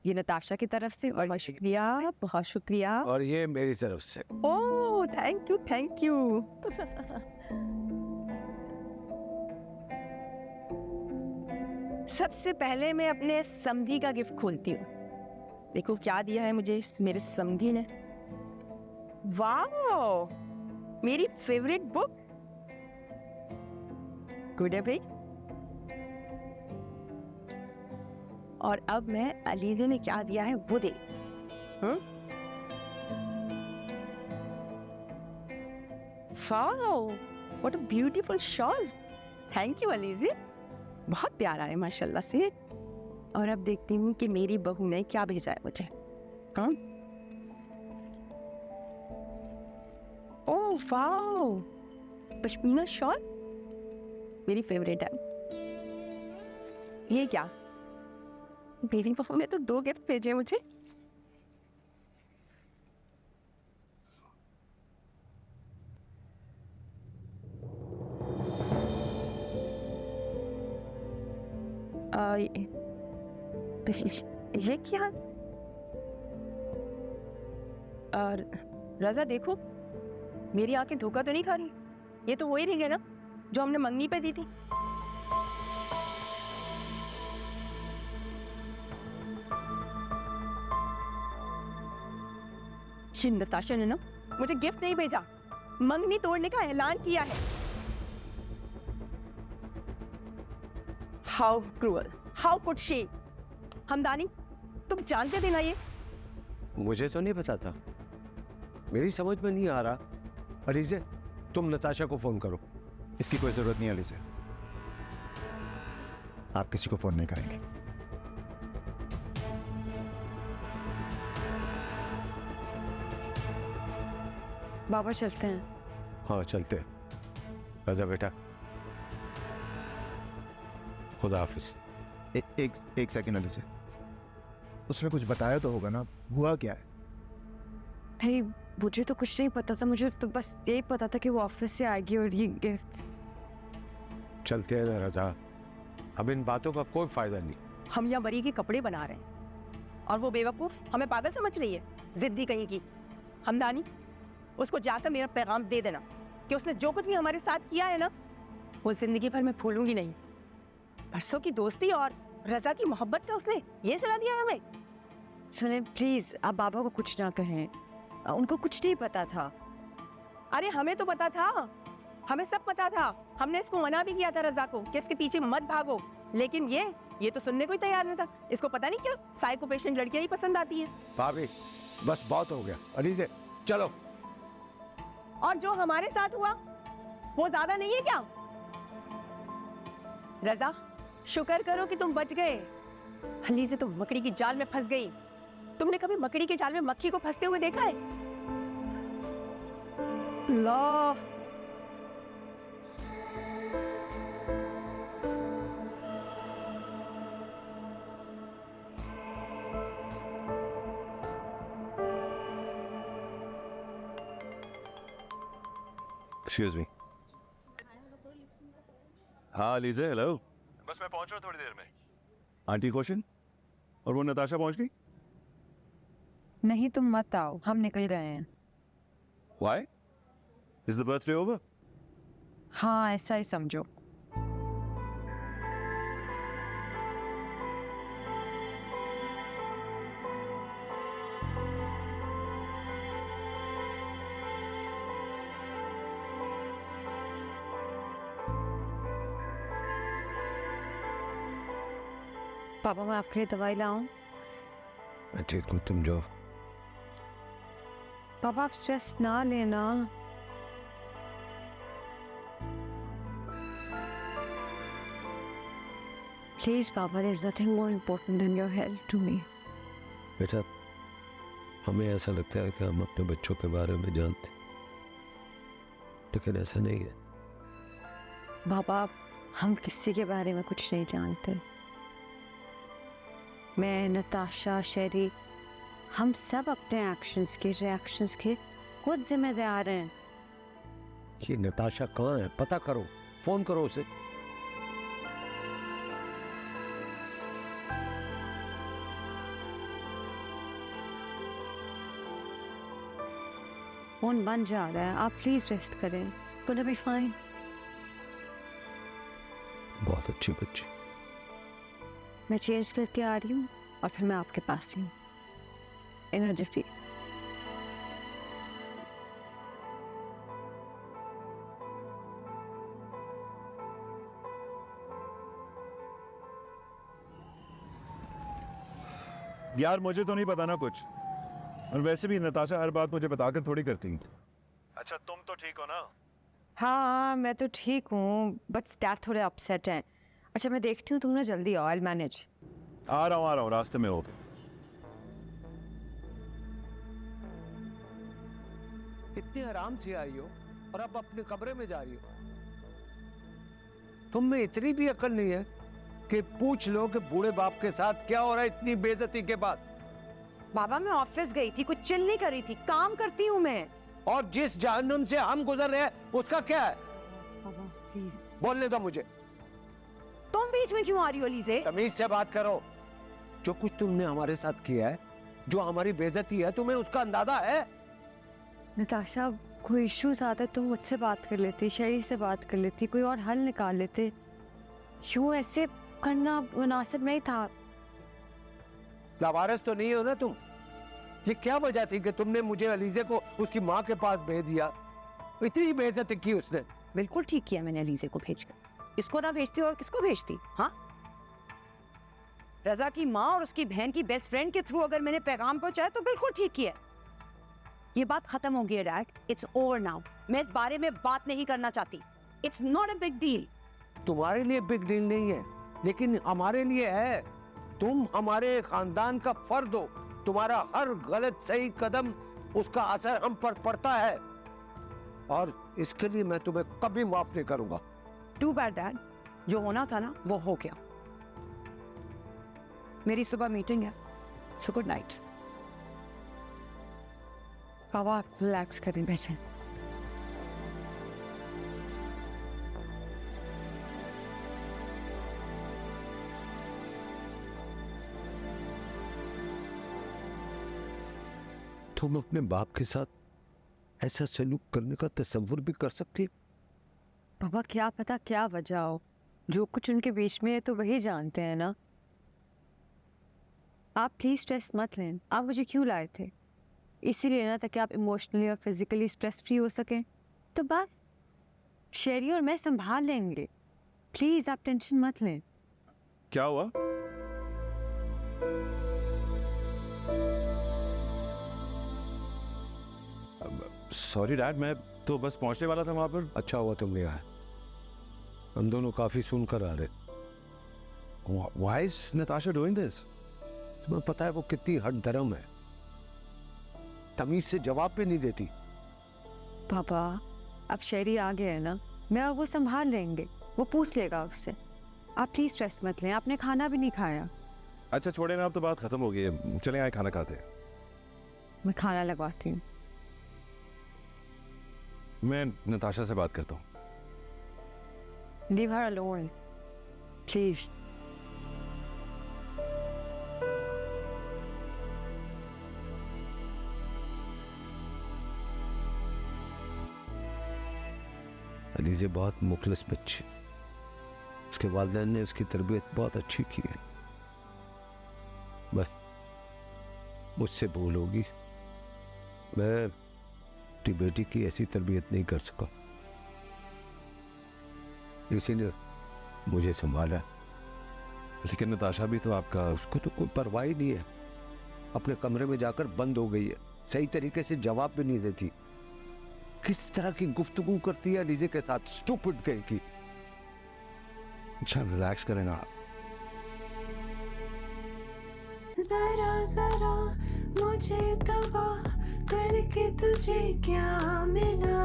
ये नताशा की तरफ से और शुक्रिया, बहुत शुक्रिया। और ये मेरी तरफ से। Oh thank you thank you. सबसे पहले मैं अपने समधी का गिफ्ट खोलती हूँ। देखो क्या दिया है मुझे मेरे समधी ने। वाओ, मेरी फेवरेट बुक। गुड है भाई। और अब मैं अलीज़े ने क्या दिया है वो देख। Wow, what a beautiful shawl. Thank you Alizeh, बहुत प्यारा है माशाल्लाह से। और अब देखती हूँ कि मेरी बहू ने क्या भेजा है मुझे। हाँ, ओह वाओ, पश्मीना शॉल, मेरी फेवरेट है। ये क्या, मेरी बहू ने तो 2 गिफ्ट भेजे मुझे। ये क्या? और रजा देखो, मेरी आंखें धोखा तो नहीं खा रही। ये तो वही रिंग है ना जो हमने मंगनी पे दी थी। नताशा ने ना मुझे गिफ्ट नहीं भेजा, मंगनी तोड़ने का ऐलान किया है। How cruel, how could she. Hamdani, तुम जानते थे ना ये? मुझे तो नहीं पता था, मेरी समझ में नहीं आ रहा। अलीज़े, तुम नताशा को फोन करो। इसकी कोई जरूरत नहीं अलीज़े, आप किसी को फोन नहीं करेंगे। बाबा चलते हैं। हाँ चलते हैं। रजा बेटा, खुदा हाफिज। एक सेकंड अलीज़े, उसने कुछ बताया तो होगा ना, हुआ क्या है? भाई मुझे तो कुछ नहीं पता था, मुझे तो बस यही पता था कि वो ऑफिस से आएगी और ये गिफ्ट। चलते हैं ना रजा, अब इन बातों का कोई फायदा नहीं। हम यहाँ मरी के कपड़े बना रहे हैं और वो बेवकूफ हमें पागल समझ रही है, जिद्दी कहीं की। हमदानी, उसको जाकर मेरा पैगाम दे देना कि उसने जो कुछ भी हमारे साथ किया है ना, वो जिंदगी भर मैं भूलूंगी नहीं। परसों की दोस्ती और रजा की मोहब्बत का उसने ये सलाह दिया हमें। सुने प्लीज, आप बाबा को कुछ ना कहें, उनको कुछ नहीं पता था। अरे हमें तो पता था, हमें सब पता था। हमने इसको मना भी किया था रजा को कि इसके पीछे मत भागो, लेकिन ये तो सुनने को ही तैयार नहीं था। इसको पता नहीं क्या साइको पेशेंट लड़कियां ही पसंद आती हैं। भाभी बस बहुत हो गया। अलीज़े चलो। और जो हमारे साथ हुआ वो ज्यादा नहीं है क्या? रजा, शुक्र करो कि तुम बच गए। अलीज़े तुम मकड़ी की जाल में फंस गई। तुमने कभी मकड़ी के जाल में मक्खी को फंसते हुए देखा है? ला। Excuse me. हाँ अलीज़े, हेलो। बस मैं पहुंच रहा हूँ थोड़ी देर में। आंटी क्वेश्चन और वो नताशा पहुंच गई? नहीं तुम मत आओ, हम निकल गए हैं। Why? Is the birthday over? हाँ ऐसा ही समझो। पापा मैं आपके लिए दवाई लाऊं? मैं ठीक हूँ, तुम जाओ। पापा आप स्ट्रेस ना लेना। प्लीज पापा, there is nothing more important than your health to me. बेटा, हमें ऐसा लगता है कि हम अपने बच्चों के बारे में जानते, लेकिन ऐसा नहीं है। पापा हम किसी के बारे में कुछ नहीं जानते। मैं, नताशा, शेरी, हम सब अपने एक्शंस के, रिएक्शंस के खुद जिम्मेदार हैं। ये नताशा कहाँ है? पता करो, फोन करो उसे। फोन बंद जा रहा है, आप प्लीज रेस्ट करें। Gonna be fine. बहुत अच्छी बच्ची। मैं चेंज करके आ रही हूँ और फिर मैं आपके पास ही हूँ। एनर्जी फी। यार मुझे तो नहीं पता ना कुछ, और वैसे भी नताशा हर बात मुझे बताकर थोड़ी करती। अच्छा तुम तो ठीक हो ना? हाँ मैं तो ठीक हूँ, बट स्टार थोड़े अपसेट हैं। अच्छा मैं देखती हूँ, तुम ना जल्दी आओ, आई विल मैनेज। आ रहा हूँ रास्ते में हो। कितने आराम से आई हो और अब अपने कमरे में जा रही हो। तुम में इतनी भी अकल नहीं है कि पूछ लो कि बूढ़े बाप के साथ क्या हो रहा है इतनी बेइज्जती के बाद। बाबा मैं ऑफिस गई थी, कुछ चिल नहीं कर रही थी, काम करती हूँ मैं। और जिस जहन्नुम से हम गुजर रहे हैं उसका क्या है? बाबा प्लीज। बोलने दो मुझे। तुम बीच में क्यों आ रही हो लीजे? तमीज से बात करो। जो कुछ तुमने हमारे साथ किया है, जो हमारी बेइज्जती है, तुम्हें उसका अंदाजा है? नताशा कोई इश्यूज आता है तो मुझसे बात कर लेती, शेरी से बात कर लेती, कोई और हल निकाल लेते। यूं ऐसे करना मुनासिब नहीं था। लावारिस तो नहीं हो ना तुम? ये क्या वजह थी कि तुमने मुझे अलीजे को उसकी माँ के पास भेज दिया? इतनी बेइज्जती की उसने। बिल्कुल ठीक किया मैंने अलीजे को भेजकर। इसको ना भेजती और किसको भेजती? हाँ, रजा की माँ और उसकी बहन की बेस्ट फ्रेंड के थ्रू अगर मैंने पैगाम पहुंचाया तो बिल्कुल ठीक किया। ये बात खत्म हो गई है डैड, इट्स ओवर नाउ। मैं इस बारे में बात नहीं करना चाहती। It's not a big deal. तुम्हारे लिए बिग डील नहीं है, लेकिन हमारे लिए है। तुम हमारे खानदान का फर्द हो। तुम्हारा हर गलत सही कदम, उसका असर हम पर पड़ता है, और इसके लिए मैं तुम्हें कभी माफ नहीं करूंगा। टू बैड डैड, जो होना था ना वो हो गया। मेरी सुबह मीटिंग है, सो गुड नाइट। बाबा आप रिलैक्स करें, बैठे। तुम अपने बाप के साथ ऐसा सलूक करने का तसव्वुर भी कर सकती? बाबा क्या पता क्या वजह हो, जो कुछ उनके बीच में है तो वही जानते हैं ना। आप प्लीज स्ट्रेस मत लें। आप मुझे क्यों लाए थे? इसीलिए ना, ताकि आप इमोशनली और फिजिकली स्ट्रेस फ्री हो सकें। तो बस शेरी और मैं संभाल लेंगे। प्लीज आप टेंशन मत लें। क्या हुआ? सॉरी डैड, मैं तो बस पहुंचने वाला था वहां पर। अच्छा हुआ तुम नहीं आए, हम दोनों काफी सुनकर आ रहे। Why is Natasha doing this? तुम्हें पता है वो कितनी हठधर्म है, तमीज से जवाब भी नहीं देती। पापा अब शेरी आ गया है ना, मैं और वो संभाल लेंगे। वो पूछ लेगा उससे। आप प्लीज स्ट्रेस मत लें। आपने खाना भी नहीं खाया। अच्छा छोड़े ना, अब तो बात खत्म हो गई है, चले आए खाना खाते हैं। मैं खाना लगवाती हूँ। मैं नताशा से बात करता हूँ। Leave her alone, please. Alizeh बहुत मुखलिस बच्ची, उसके वालिदैन ने उसकी तरबियत बहुत अच्छी की है। बस मुझसे भूल होगी, मैं अपनी बेटी की ऐसी तरबियत नहीं कर सका, इसीलिए मुझे संभाला। लेकिन नताशा भी तो आपका। उसको तो कोई परवाह ही नहीं है, अपने कमरे में जाकर बंद हो गई है, सही तरीके से जवाब भी नहीं देती। किस तरह की गुफ्तगू करती है अलीज़े के साथ, स्टूपिड कहीं की। अच्छा रिलैक्स करें ना। जरा जरा मुझे तबाह करके तुझे क्या मिला।